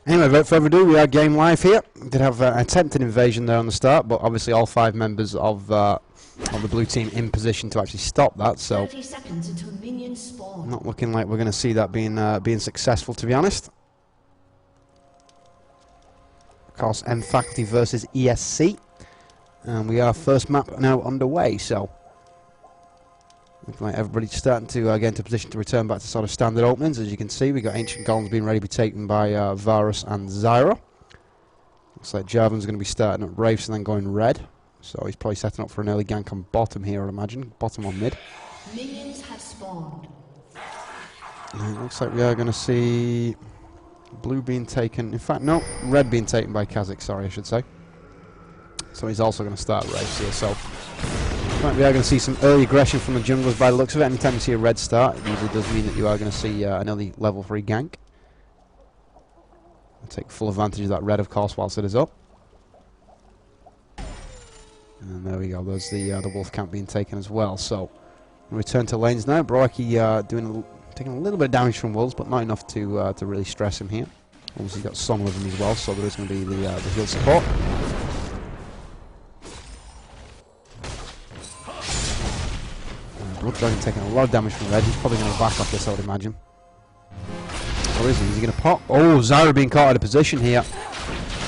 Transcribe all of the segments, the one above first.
Anyway, without further ado, we are game live here. We did have an attempted invasion there on the start, but obviously all 5 members of the blue team in position to actually stop that, so 30 seconds until minions spawn. not looking like we're going to see that being successful, to be honest. Of course, M Faculty versus ESC, and we are first map now underway, so looking like everybody's starting to get into position to return back to sort of standard openings. As you can see, we got Ancient Golems being ready to be taken by Varus and Zyra. Looks like Jarvan's going to be starting at Wraiths and then going red. So he's probably setting up for an early gank on bottom here, I'd imagine. Bottom or mid. Minions have spawned. And it looks like we are going to see blue being taken. In fact, no, red being taken by Kha'Zix, sorry, I should say. So he's also going to start Wraiths here. So we are going to see some early aggression from the junglers by the looks of it. Anytime you see a red start, it usually does mean that you are going to see an early level 3 gank. I'll take full advantage of that red, of course, whilst it is up. And there we go, there's the wolf camp being taken as well. So we return to lanes now. Broiki taking a little bit of damage from wolves, but not enough to really stress him here. Obviously got Son with him as well, so there is going to be the heal support. Blood Dragon taking a lot of damage from red. He's probably going to back off this, I would imagine. Or is he? Is he going to pop? Oh, Zyra being caught out of position here.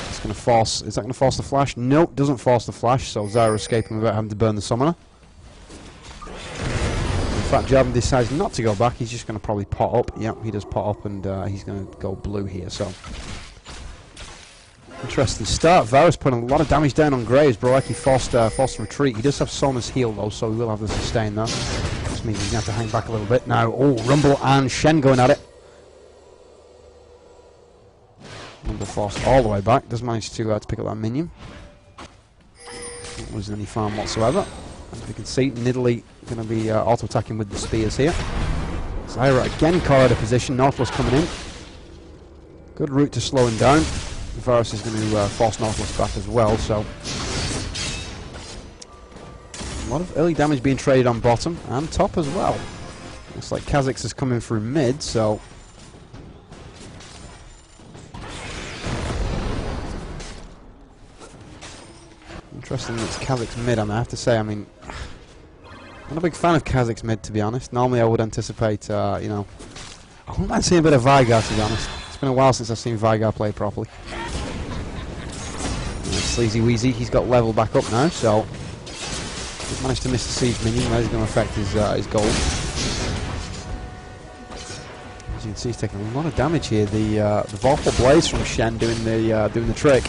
It's going to force. Is that going to force the flash? No, it doesn't force the flash. So Zyra escaping without having to burn the summoner. In fact, Jarvan decides not to go back. He's just going to probably pot up. Yep, he does pot up, and he's going to go blue here. So interesting start. Varus putting a lot of damage down on Graves. Broiki forced retreat. He does have Sona's heal though, so he will have the sustain there. This means he's going to have to hang back a little bit now. Oh, Rumble and Shen going at it. Rumble forced all the way back. Does manage to pick up that minion. Not losing any farm whatsoever. As we can see, Nidalee going to be auto attacking with the spears here. Zyra again caught out of position. Nautilus coming in. Good route to slow him down. Varus is going to force Nautilus back as well, so a lot of early damage being traded on bottom and top as well. Looks like Kha'Zix is coming through mid, so interesting that it's Kha'Zix mid, and I have to say, I mean, I'm not a big fan of Kha'Zix mid, to be honest. Normally I would anticipate, you know, I wouldn't mind seeing a bit of Veigar, to be honest. It's been a while since I've seen Veigar play properly. Sleazy Weezy, he's got level back up now, so he's managed to miss the siege minion. That is going to affect his gold. As you can see, he's taking a lot of damage here. The Vorpal Blaze from Shen doing the trick.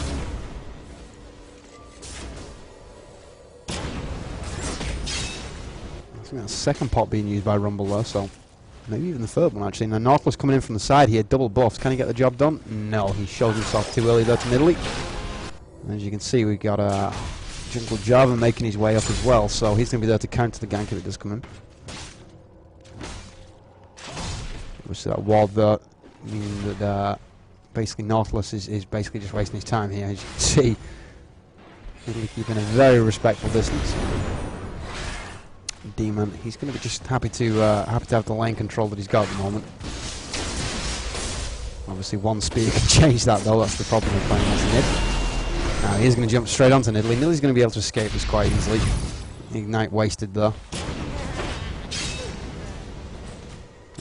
I think that's the second pot being used by Rumble there, so maybe even the third one actually. Now Nautilus coming in from the side here, double buffs. Can he get the job done? No, he shows himself too early there to Nidalee. As you can see, we've got Jungle Jarvan making his way up as well, so he's going to be there to counter the gank if it does come in. Obviously that ward there, meaning that basically Nautilus is basically just wasting his time here. As you can see, he's keeping a very respectful distance. Demon, he's going to be just happy to have the lane control that he's got at the moment. Obviously one spear can change that though, that's the problem with playing as Nid. Now he's going to jump straight onto Nidalee. Nidalee's going to be able to escape this quite easily. Ignite wasted there.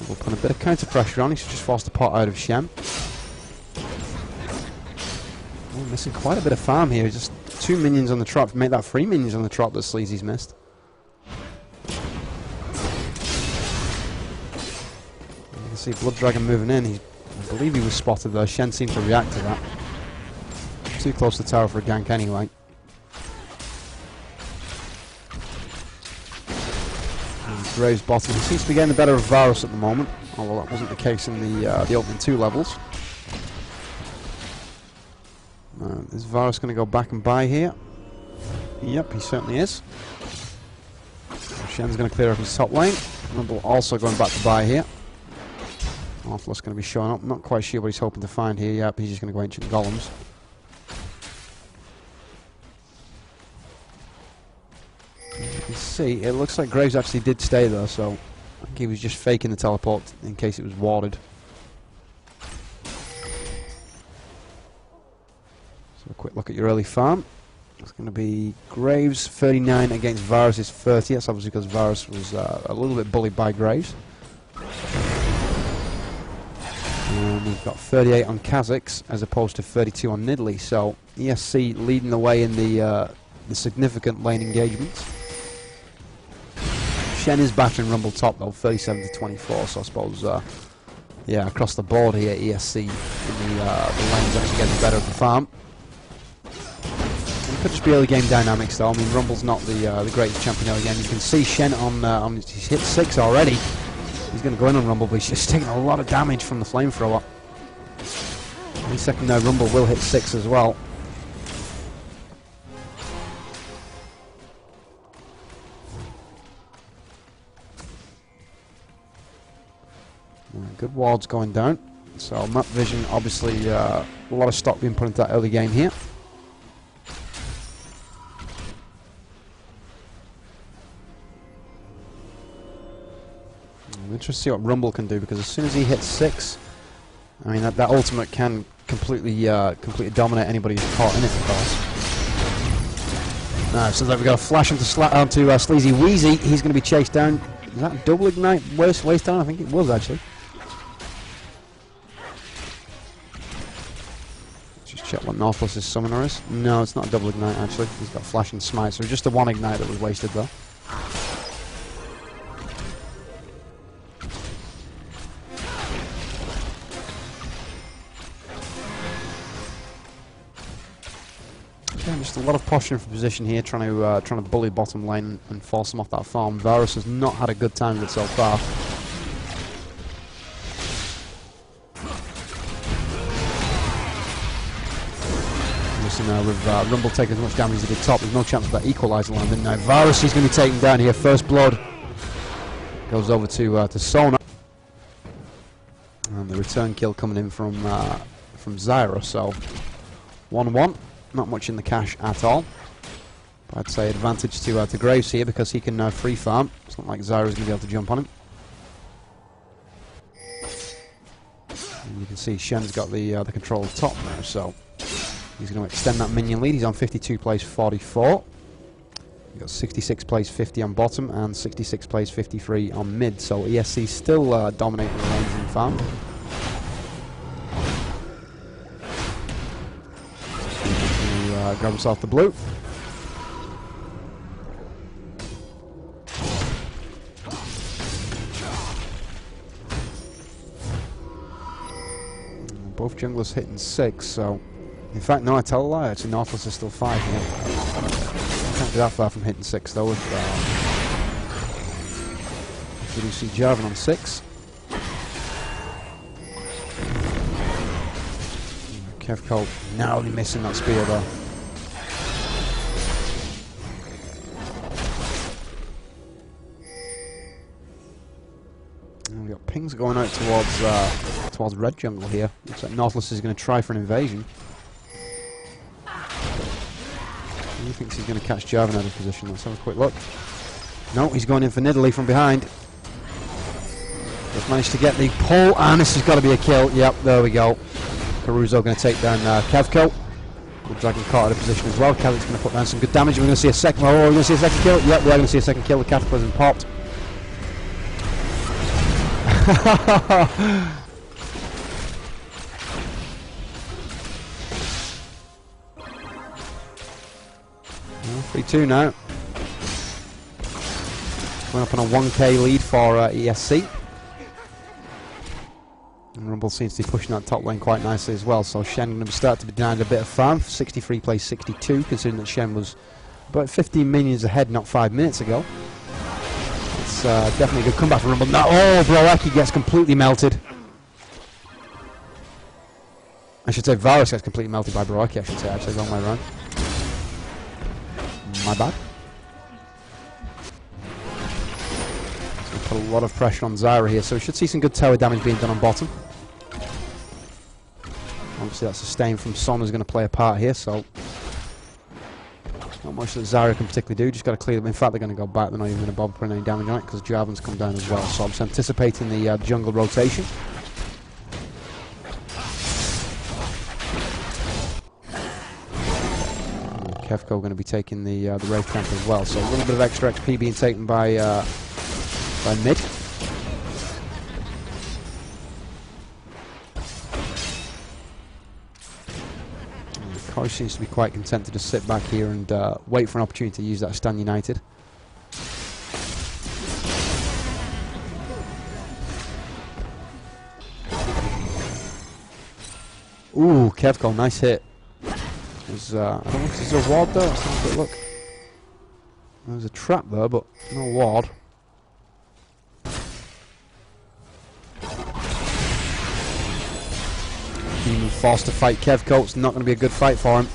We'll put a bit of counter pressure on. He's just forced the pot out of Shen. Oh, missing quite a bit of farm here. Just 2 minions on the trap. Make that 3 minions on the trap that Sleazy's missed. You can see Blood Dragon moving in. I believe he was spotted there. Shen seemed to react to that. Too close to the tower for a gank anyway. And Graves bottom. He seems to be getting the better of Varus at the moment, although that wasn't the case in the opening 2 levels. Is Varus going to go back and buy here? Yep, he certainly is. Shen's going to clear up his top lane. Rumble also going back to buy here. Nautilus going to be showing up. Not quite sure what he's hoping to find here. Yep, he's just going to go Ancient Golems. You can see, it looks like Graves actually did stay there, so I think he was just faking the teleport in case it was warded. at your early farm. It's going to be Graves 39 against Varus' 30. That's obviously because Varus was a little bit bullied by Graves. And we've got 38 on Kazakhs as opposed to 32 on Nidley. So ESC leading the way in the significant lane engagements. Shen is battering Rumble top though, 37 to 24. So I suppose, yeah, across the board here, ESC in the lane's actually getting better at the farm. It could just be early game dynamics though. I mean, Rumble's not the greatest champion early game. You can see Shen on he's hit 6 already. He's going to go in on Rumble, but he's just taking a lot of damage from the flamethrower. Any second now, Rumble will hit 6 as well. Good wards going down. So map vision, obviously a lot of stock being put into that early game here. I'm interested to see what Rumble can do, because as soon as he hits 6, I mean that ultimate can completely dominate anybody who's caught in it, of course. Now, so we've got a flash onto Sleazy Wheezy. He's going to be chased down. Is that double ignite waste down? I think it was actually. Just check what Nautilus' summoner is. No, it's not a double ignite actually. He's got flash and smite, so just the one ignite that was wasted though. Just a lot of posturing for position here, trying to bully bottom lane and force them off that farm. Varus has not had a good time with it so far. Listen now, with Rumble taking as much damage as he did top, there's no chance of that equalizer landing. Now Varus is going to be taken down here. First blood goes over to Sona, and the return kill coming in from Zyra. So 1-1. Not much in the cash at all. But I'd say advantage to Graves here, because he can now free farm. It's not like Zyra's going to be able to jump on him. And you can see Shen's got the control of top now, so he's going to extend that minion lead. He's on 52 plays 44. He's got 66 plays 50 on bottom and 66 plays 53 on mid. So ESC still dominating the lanes in farm. Grab himself the blue. Both junglers hitting 6, so in fact no, I tell a lie, actually Nautilus is still 5 here. Can't be that far from hitting 6 though if we do see Jarvan on 6. Kevco narrowly missing that spear though. And we've got pings going out towards red jungle here. Looks like Nautilus is going to try for an invasion. He thinks he's going to catch Jarvan out of position. Let's have a quick look. No, he's going in for Nidalee from behind. Just managed to get the pull, and this has got to be a kill. Yep, there we go. Caruso going to take down Kevco. The Dragon caught out of position as well. Kevco's going to put down some good damage. We're going to see a second. Oh, we're going to see a second kill. Yep, we are going to see a second kill. The Cataclysm popped. Well, 3-2 now. Going up on a 1k lead for ESC. And Rumble seems to be pushing that top lane quite nicely as well. So Shen going to start to be denied a bit of farm. 63 plays 62, considering that Shen was about 15 minions ahead not 5 minutes ago. It's definitely a good comeback for Rumble. No, oh, Broeki gets completely melted. I should say Varus gets completely melted by Broeki, I should say, actually, wrong way around. My bad. It's going to put a lot of pressure on Zyra here, so we should see some good tower damage being done on bottom. Obviously that sustain from Son is going to play a part here, so not much that Zyra can particularly do, just got to clear them. In fact, they're going to go back, they're not even going to bother putting any damage on it because Jarvan's come down as well, so I'm just anticipating the jungle rotation. Kevco going to be taking the Wraith camp as well. So a little bit of extra XP being taken by mid. Corey seems to be quite content to just sit back here and wait for an opportunity to use that Stand United. Ooh, Kevco, nice hit. I don't know if there's a ward though. Let's have a quick look. There's a trap there, but no ward. Being forced to fight Kevco, it's not going to be a good fight for him.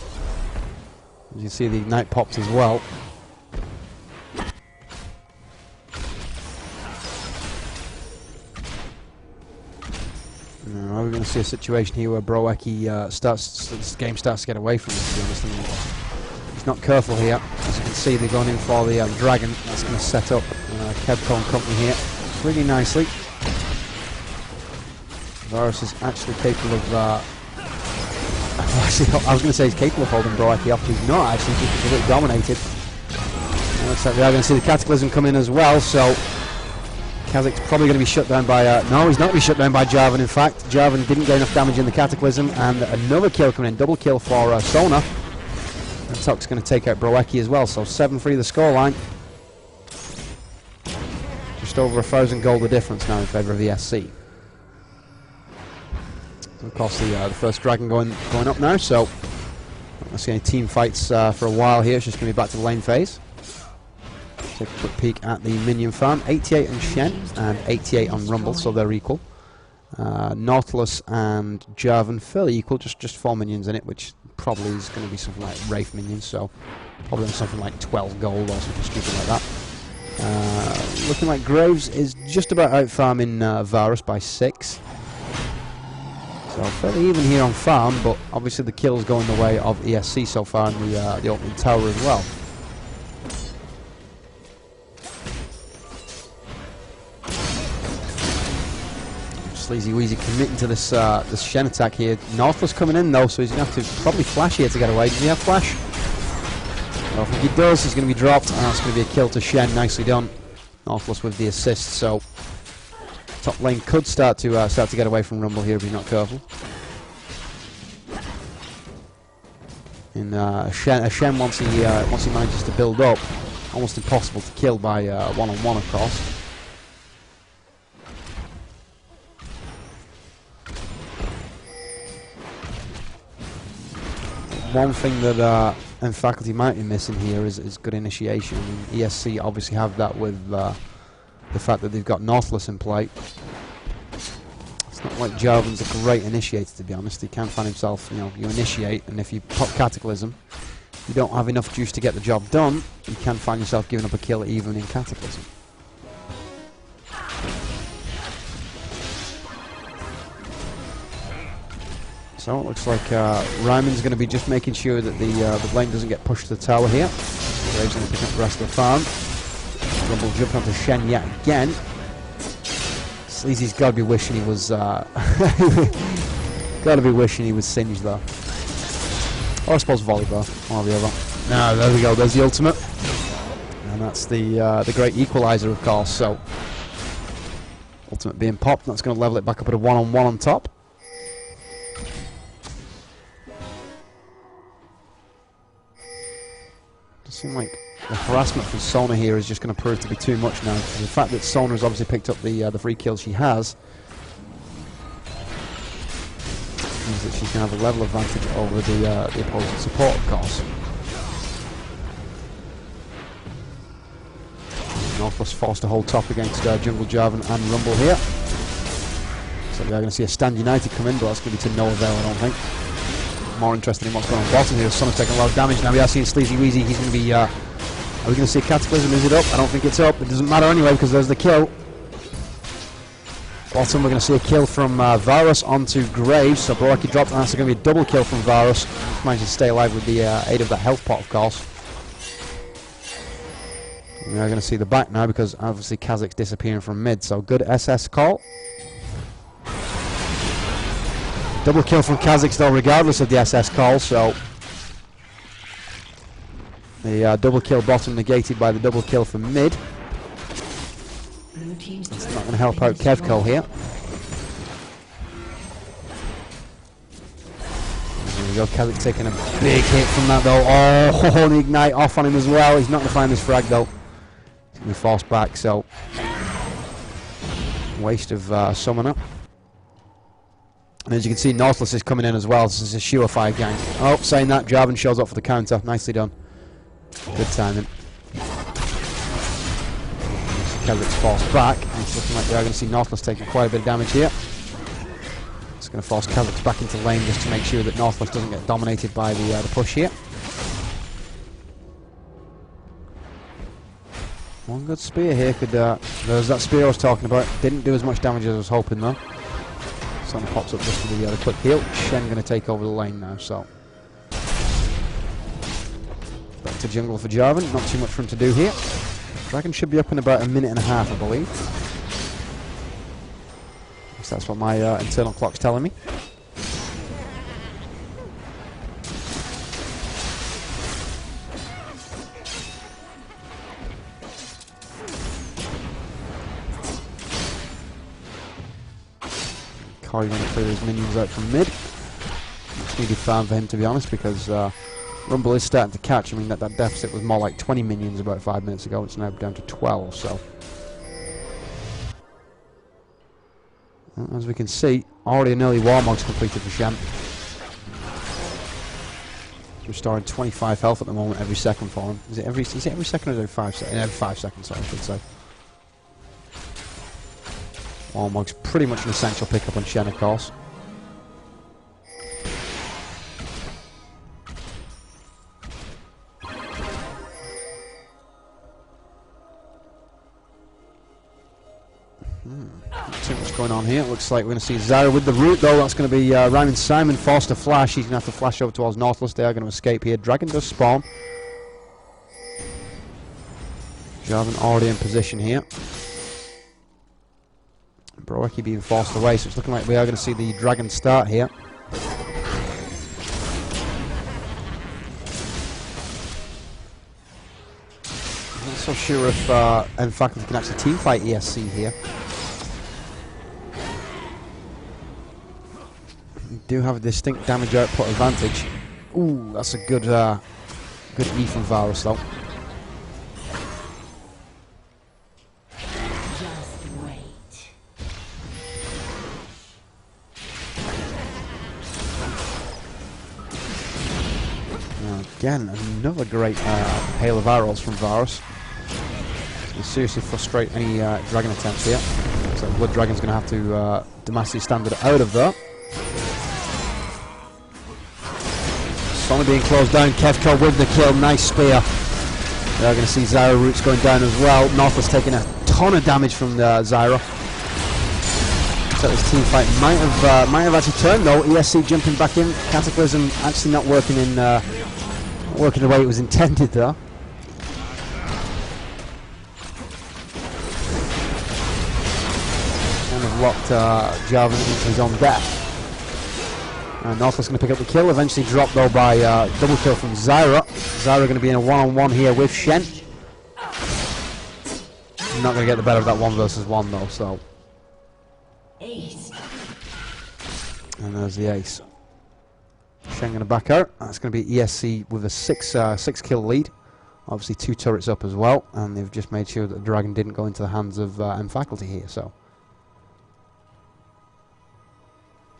As you can see, the ignite popped as well. Now we're going to see a situation here where Broeki this game starts to get away from him, to be honest. He's not careful here. As you can see, they're going in for the dragon. That's going to set up Kevco and company here really nicely. Varus is actually capable of... actually, I was going to say he's capable of holding Broeki off, but he's not actually, just completely dominated. Looks like we are going to see the Cataclysm come in as well, so... Kazak's probably going to be shut down by... no, he's not going to be shut down by Jarvan, in fact. Jarvan didn't get enough damage in the Cataclysm, and another kill coming in, double kill for Sona. And Tok's going to take out Broeki as well, so 7-3 the scoreline. Just over 1,000 gold the difference now in favour of ESC. Of course, the first dragon going up now, so not going to see any team fights for a while here. It's just going to be back to the lane phase. Take a quick peek at the minion farm. 88 on Shen and 88 on Rumble, so they're equal. Nautilus and Jarvan fairly equal, just 4 minions in it, which probably is going to be something like Wraith minions, so probably something like 12 gold or something stupid like that. Looking like Graves is just about out farming Varus by 6. So fairly even here on farm, but obviously the kills going the way of ESC so far in the opening tower as well. Sleazy Weezy committing to this this Shen attack here. Nautilus coming in though, so he's going to have to probably flash here to get away. Does he have flash? I don't think he does. He's going to be dropped, and that's going to be a kill to Shen. Nicely done. Nautilus with the assist, so top lane could start to get away from Rumble here if he's not careful. And Shen once he manages to build up, almost impossible to kill by one-on-one, of course. One thing that Faculty might be missing here is good initiation. I mean, ESC obviously have that with the fact that they've got Nautilus in play. It's not like Jarvan's a great initiator, to be honest. He can find himself, you initiate, and if you pop Cataclysm, you don't have enough juice to get the job done, you can find yourself giving up a kill even in Cataclysm. So it looks like Ryman's going to be just making sure that the lane doesn't get pushed to the tower here. Graves going to pick up the rest of the farm. Rumble jumped onto Shen yet again. Sleazy's got to be wishing he was got to be wishing he was singed though. Or I suppose volleyball, one or the other. No, there we go. There's the ultimate, and that's the great equalizer, of course. So ultimate being popped. That's going to level it back up at a 1-on-1 on top. Seem like the harassment from Sona here is just going to prove to be too much now. The fact that Sona has obviously picked up the free kills she has means that she can have a level advantage over the opposing support, of course. Nautilus forced to hold top against Jungle Jarvan and Rumble here. So we are going to see a Stand United come in, but that's going to be to no avail, I don't think. More interested in what's going on bottom here. Sona's taking a lot of damage. Now we are seeing Sleazy Weezy. He's going to be... are we going to see a Cataclysm? Is it up? I don't think it's up. It doesn't matter anyway because there's the kill. Bottom, we're going to see a kill from Varus onto Graves. So Broeki dropped, and that's going to be a double kill from Varus. He's managed to stay alive with the aid of that health pot, of course. And we are going to see the back now because obviously Kazak's disappearing from mid. So good SS call. Double kill from Kazakh though, regardless of the SS call, so The double kill bottom negated by the double kill from mid. Blue team's It's not going to help out Kevco here. There we go, Kevik taking a big hit from that though. Oh, the ignite off on him as well. He's not going to find this frag though. He's going to be forced back, so waste of summoner. And as you can see, Nautilus is coming in as well. This is a surefire gang. Oh, saying that, Jarvan shows up for the counter. Nicely done. Good timing. Kevik's forced back. And it's looking like we are going to see Nautilus taking quite a bit of damage here. It's going to force Kevik's back into lane just to make sure that Nautilus doesn't get dominated by the push here. One good spear here could... there's that spear I was talking about. Didn't do as much damage as I was hoping though. Sun pops up just for the quick heal. Shen going to take over the lane now, so... Back to jungle for Jarvan. Not too much for him to do here. Dragon should be up in about a minute and a half, I believe. At least that's what my internal clock's telling me. Corey going to clear his minions out from mid. Much needed farm for him, to be honest, because Rumble is starting to catch. I mean, that deficit was more like 20 minions about 5 minutes ago. It's now down to 12, so... As we can see, already an early Warmog's completed for Shen. Restoring 25 health at the moment every second for him. Is it every second or every 5 seconds? Every 5 seconds, sorry, I should say. Warmog's pretty much an essential pickup on Shen, of course. Not too much going on here. It looks like we're going to see Zyra with the root, though. That's going to be Ryman Simon forced to flash. He's going to have to flash over towards Nautilus. They are going to escape here. Dragon does spawn. Jarvan already in position here. Broeki being forced away, so it's looking like we are going to see the Dragon start here. I'm not so sure if Faculty can actually teamfight ESC here. We do have a distinct damage output advantage. Ooh, that's a good good E from Varus though. Again, another great hail of arrows from Varus. It's going to seriously frustrate any dragon attempts here. So Blood Dragon's going to have to Demacia standard out of there. Sony being closed down. Kevco with the kill. Nice spear. They're going to see Zyra roots going down as well. Nautilus taking a ton of damage from Zyra. So this team fight might have actually turned though. ESC jumping back in. Cataclysm actually not working in. Working the way it was intended though. Kind of locked Jarvan into his own death. And Nautilus going to pick up the kill, eventually dropped though by double kill from Zyra. Zyra going to be in a one-on-one here with Shen. Not going to get the better of that 1 versus 1 though, so. Ace. And there's the ace. Shen going to back out. That's going to be ESC with a 6 kill lead. Obviously 2 turrets up as well, and they've just made sure that the dragon didn't go into the hands of Faculty here. So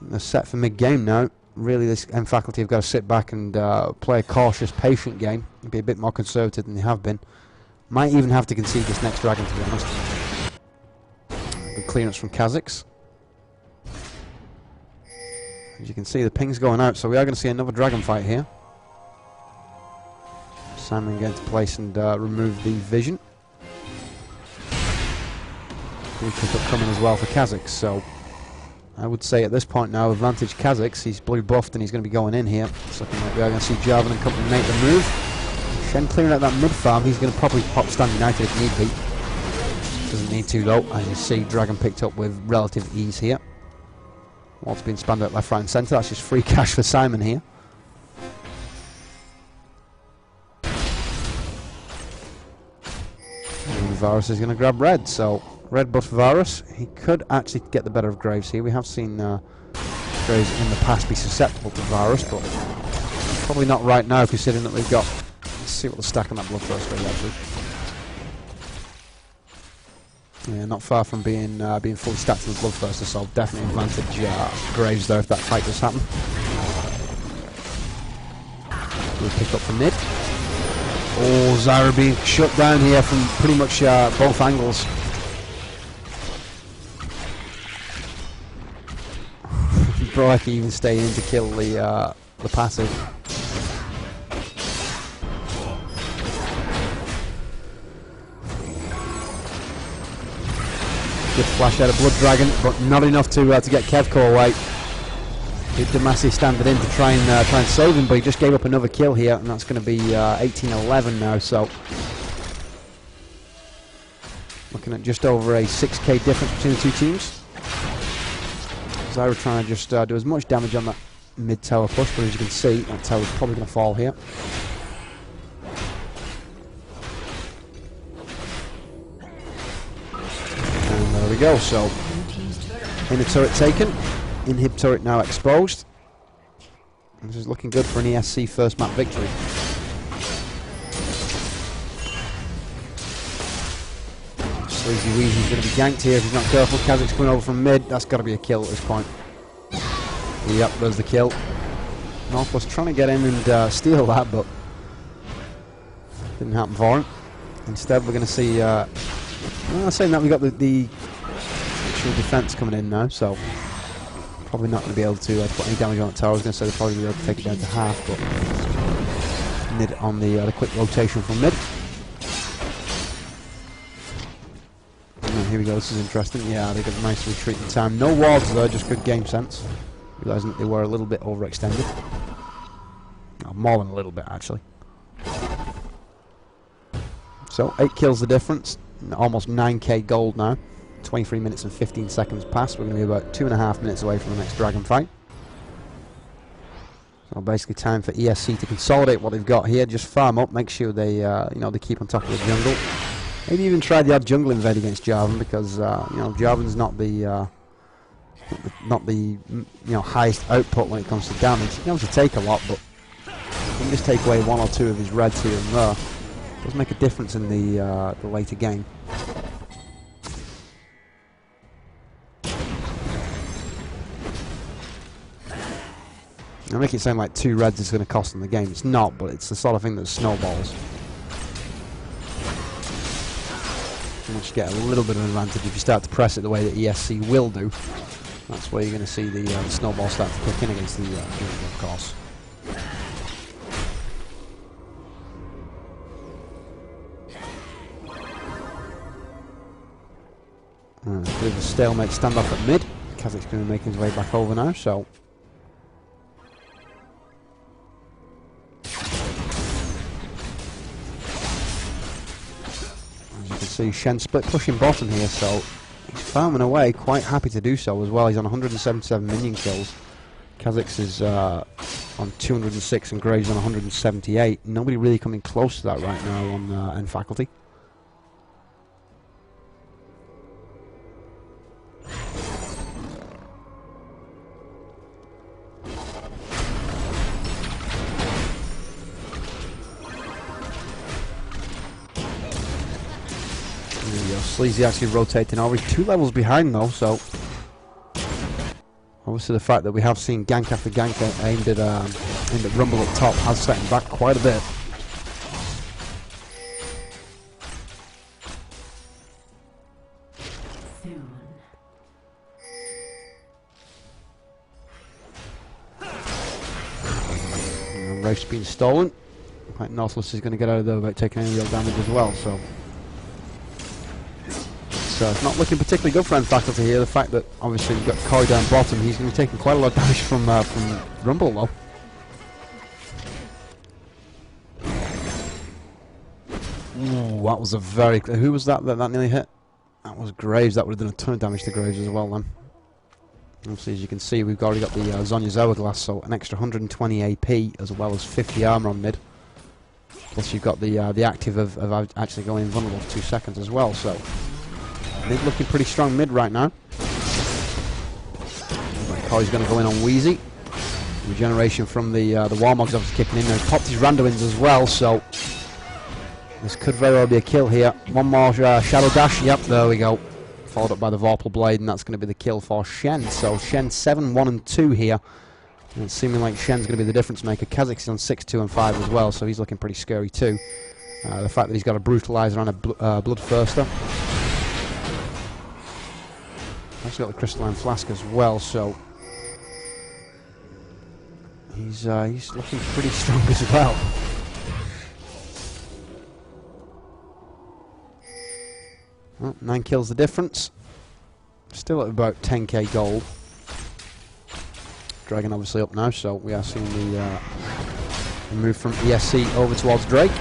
they're set for mid-game now. Really, this Faculty have got to sit back and play a cautious, patient game and be a bit more conservative than they have been. Might even have to concede this next dragon, to be honest. Good clearance from Kha'Zix. As you can see, the ping's going out, so we are going to see another dragon fight here. Simon going to place and remove the vision. Good pick-up coming as well for Kha'Zix, so I would say at this point now, advantage Kha'Zix. He's blue buffed and he's going to be going in here. It's looking like we are going to see Jarvan and company make the move. Shen clearing out that mid farm. He's going to probably pop Stand United if need be. Doesn't need to though, as you see, Dragon picked up with relative ease here. What's being spammed out left, right and centre. That's just free cash for Simon here. Varus is going to grab red, so red buff Varus. He could actually get the better of Graves here. We have seen Graves in the past be susceptible to Varus, but probably not right now, considering that they've got... Let's see what the stack on that Bloodthirster is, actually. Yeah, not far from being fully stacked to the Bloodthirster, so definitely advantage Graves there if that fight does happen. We'll pick up from mid. Oh, Zyra being shut down here from pretty much both angles. Brock even staying in to kill the passive. Good flash out of Blood Dragon, but not enough to get Kevco away. Did Demacia stand it in to try and save him, but he just gave up another kill here, and that's going to be 18-11 now. So looking at just over a 6k difference between the two teams. Zyra trying to just do as much damage on that mid tower push, but as you can see, that tower's probably going to fall here. And there we go. So inner turret taken. Inhib turret now exposed. This is looking good for an ESC first map victory. Sleazy Weezy's going to be ganked here if he's not careful. Kazak's coming over from mid. That's got to be a kill at this point. Yep, there's the kill. North was trying to get in and steal that, but didn't happen for him. Instead, we're going to see... well, saying that, we've got the actual defense coming in now, so... Probably not going to be able to put any damage on the tower. I was going to say they'll probably be able to take it down to half, but mid on the quick rotation from mid. And here we go, this is interesting. Yeah, they got a nice retreat in time. No wards though, just good game sense. Realising that they were a little bit overextended. Oh, more than a little bit, actually. So, 8 kills the difference. Almost 9k gold now. 23 minutes and 15 seconds past. We're going to be about 2.5 minutes away from the next dragon fight. So basically time for ESC to consolidate what they've got here. Just farm up, make sure they they keep on top of the jungle. Maybe even try the odd jungle invade against Jarvan, because Jarvan's not the highest output when it comes to damage. He knows to take a lot, but you can just take away 1 or 2 of his reds here and there. It does make a difference in the later game. I make it sound like 2 reds is going to cost them the game. It's not, but it's the sort of thing that snowballs. You just get a little bit of an advantage if you start to press it the way that ESC will do. That's where you're going to see the snowball start to kick in against the jungle, of course. A bit of a stalemate standoff at mid. Kazak's going to be making his way back over now, so... See Shen split pushing bottom here, so he's farming away, quite happy to do so as well. He's on 177 minion kills. Kazak's is on 206 and Graves on 178. Nobody really coming close to that right now on end faculty. Sleazy actually rotating over. He's 2 levels behind though, so obviously the fact that we have seen gank after gank aimed at Rumble up top has set him back quite a bit. Rafe's been stolen. Like Nautilus is going to get out of there without taking any real damage as well, so it's not looking particularly good for end faculty here. The fact that obviously you've got Koi down bottom, he's going to be taking quite a lot of damage from Rumble though. Ooh, that was a very... Who was that nearly hit? That was Graves. That would have done a ton of damage to Graves as well then. Obviously, as you can see, we've already got the Zhonya's Hourglass, so an extra 120 AP as well as 50 armor on mid. Plus you've got the active of actually going invulnerable for 2 seconds as well, so mid looking pretty strong mid right now. Corey's going to go in on Wheezy. Regeneration from the Warmog's obviously kicking in. Now he's popped his Randuins as well, so this could very well be a kill here. One more Shadow Dash. Yep, there we go. Followed up by the Vorpal Blade, and that's going to be the kill for Shen. So Shen 7, 1 and 2 here. And it's seeming like Shen's going to be the difference maker. Kazakh's on 6, 2 and 5 as well, so he's looking pretty scary too. The fact that he's got a Brutalizer and a Bloodthirster. Actually got the Crystalline Flask as well, so he's looking pretty strong as well. Well, 9 kills the difference. Still at about 10k gold. Dragon obviously up now, so we are seeing the move from ESC over towards Drake.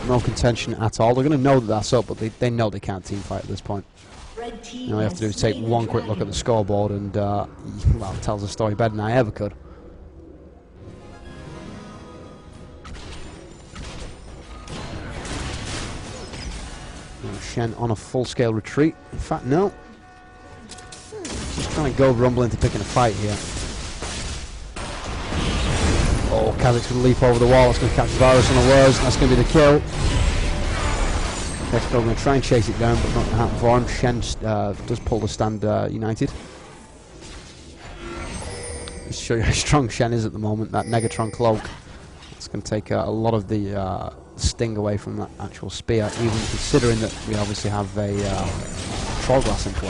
No contention at all. They're going to know that that's up, but they know they can't team fight at this point. All you have to do is take one quick look at the scoreboard and, well, it tells the story better than I ever could. Shen on a full-scale retreat. In fact, no. Just trying to go rumble into picking a fight here. Oh, Kazakh's going to leap over the wall. It's going to catch Varus unawares. That's going to be the kill. Kexpro going to try and chase it down, but not going to happen for him. Shen does pull the stand united. Just to show you how strong Shen is at the moment. That Negatron cloak. It's going to take a lot of the sting away from that actual spear, even considering that we obviously have a Troll Glass in play.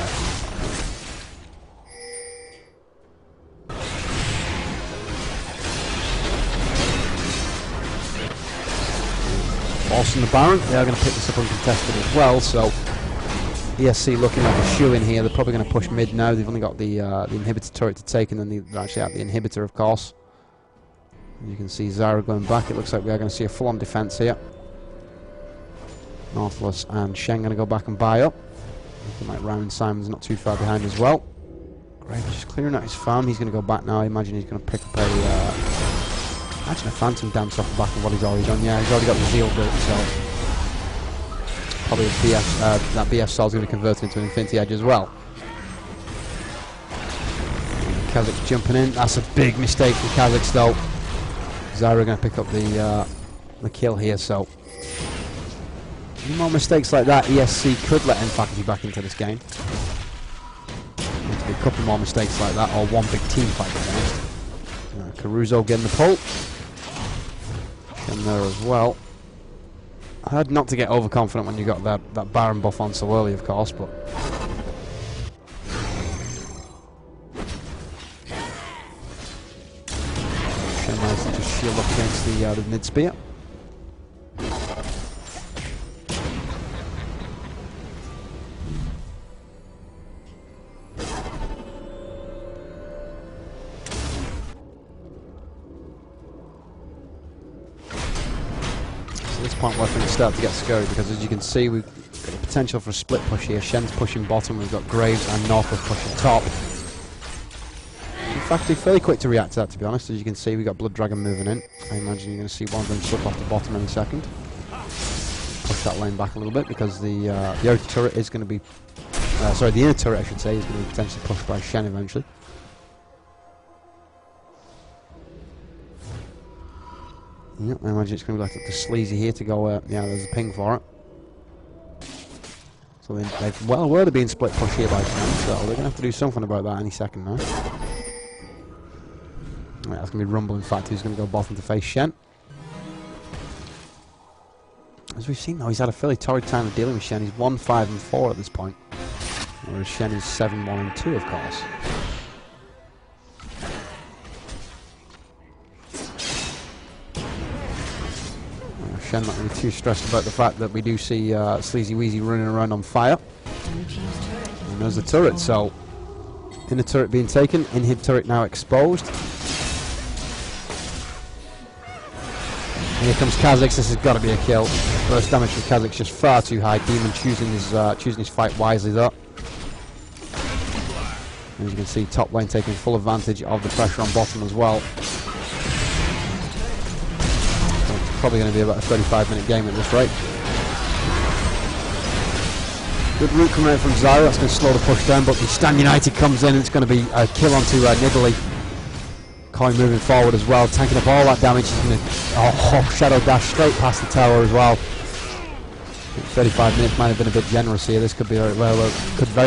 Forcing the Baron, they are going to pick this up uncontested as well, so ESC looking like a shoe-in here. They're probably going to push mid now. They've only got the inhibitor turret to take, and then they're actually at the inhibitor, of course. You can see Zyra going back. It looks like we are going to see a full-on defense here. Nautilus and Shen going to go back and buy up. Looking like Ryan Simon's not too far behind as well. Great, just clearing out his farm. He's going to go back now. I imagine he's going to pick up actually a Phantom Dance off the back of what he's already done. Yeah, he's already got the Zeal built, so probably that BS Soul is going to be converted into an Infinity Edge as well. Kazakh's jumping in. That's a big mistake from Kazakh's though. Zyra going to pick up the kill here, so any more mistakes like that, ESC could let Faculty back into this game. Need to be a couple more mistakes like that, or one big team fight to be honest. Caruso getting the pull. Shen there as well. Hard not to get overconfident when you got that Baron buff on so early, of course, but managed to just shield up against the mid spear. So at this point, we're going to start to get scary because, as you can see, we've got the potential for a split push here. Shen's pushing bottom. We've got Graves and Northwood pushing top. In fact, they're fairly quick to react to that, to be honest. As you can see, we've got Blood Dragon moving in. I imagine you're going to see one of them slip off the bottom in a second. Push that lane back a little bit because the outer turret is going to be... sorry, the inner turret, I should say, is going to be potentially pushed by Shen eventually. Yep, I imagine it's going to be like the Sleazy here to go... yeah, there's a ping for it. So they've well aware of being split push here by Shen, so they're going to have to do something about that any second now. Right, that's going to be Rumble, in fact, who's going to go bottom to face Shen. As we've seen, though, he's had a fairly torrid time of dealing with Shen. He's 1, 5 and 4 at this point. Whereas Shen is 7, 1 and 2, of course. Shen not going to be too stressed about the fact that we do see Sleazy Weezy running around on fire. And there's the turret, so inner turret being taken, inhib turret now exposed. And here comes Kha'Zix. This has got to be a kill. First damage from Kha'Zix just far too high. Demon choosing his fight wisely there. As you can see, top lane taking full advantage of the pressure on bottom as well. probably going to be about a 35-minute game at this rate. Good route coming out from Zyra, that's going to slow the push down, but the Stan United comes in and it's going to be a kill onto Nidalee. Collogne moving forward as well, tanking up all that damage. He's going to shadow dash straight past the tower as well. 35 minutes might have been a bit generous here. This could very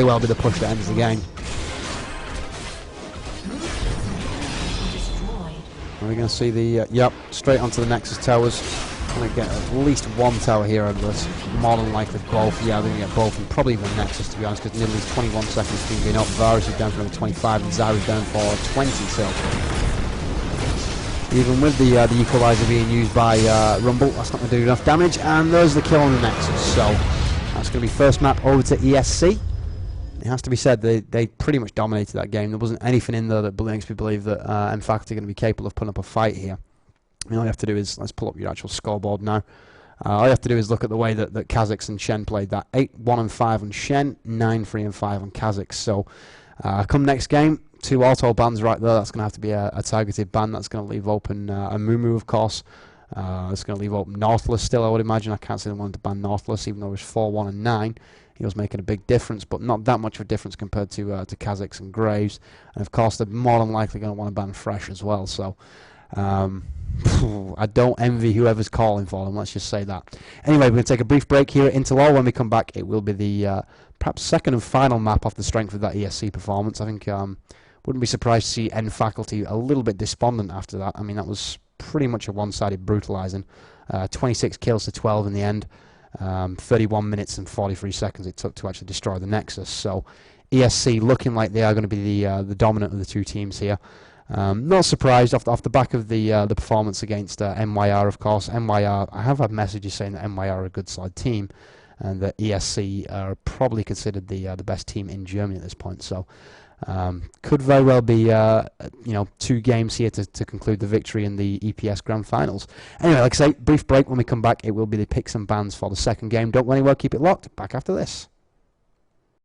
well be the push that ends the game. We're going to see the yep, straight onto the Nexus towers. Going to get at least one tower here out of this. More than likely both. Yeah, they're going to get both, and probably even Nexus, to be honest, because Nidalee's 21 seconds to being up. Varus is down for another 25, and Zyra's down for 20. So even with the equalizer being used by Rumble, that's not going to do enough damage. And there's the kill on the Nexus. So that's going to be first map over to ESC. It has to be said, they pretty much dominated that game. There wasn't anything in there that makes me believe that Faculty are going to be capable of putting up a fight here. I mean, all you have to do is, let's pull up your actual scoreboard now. All you have to do is look at the way that Kazakhs and Shen played that. 8-1-5 on Shen, 9-3-5 on Kazakhs. So come next game, 2 auto bans right there. That's going to have to be a targeted ban. That's going to leave open a Mumu, of course. It's going to leave open Nautilus still, I would imagine. I can't see them wanting to ban Nautilus, even though it was 4-1 and 9. He was making a big difference, but not that much of a difference compared to Kazakhs and Graves. And of course, they're more than likely going to want to ban Fresh as well. So I don't envy whoever's calling for them. Let's just say that. Anyway, we're going to take a brief break here at Interlaw. When we come back, it will be the perhaps second and final map off the strength of that ESC performance. I think wouldn't be surprised to see N Faculty a little bit despondent after that. I mean, that was pretty much a one-sided brutalising. 26 kills to 12 in the end. 31 minutes and 43 seconds it took to actually destroy the Nexus. So ESC looking like they are going to be the dominant of the two teams here. Not surprised off the back of the performance against MYR, of course. MYR, I have had messages saying that MYR are a good side team, and that ESC are probably considered the best team in Germany at this point. So could very well be 2 games here to conclude the victory in the EPS Grand Finals. Anyway, like I say, brief break. When we come back, it will be the picks and bans for the second game. Don't go anywhere, keep it locked. Back after this.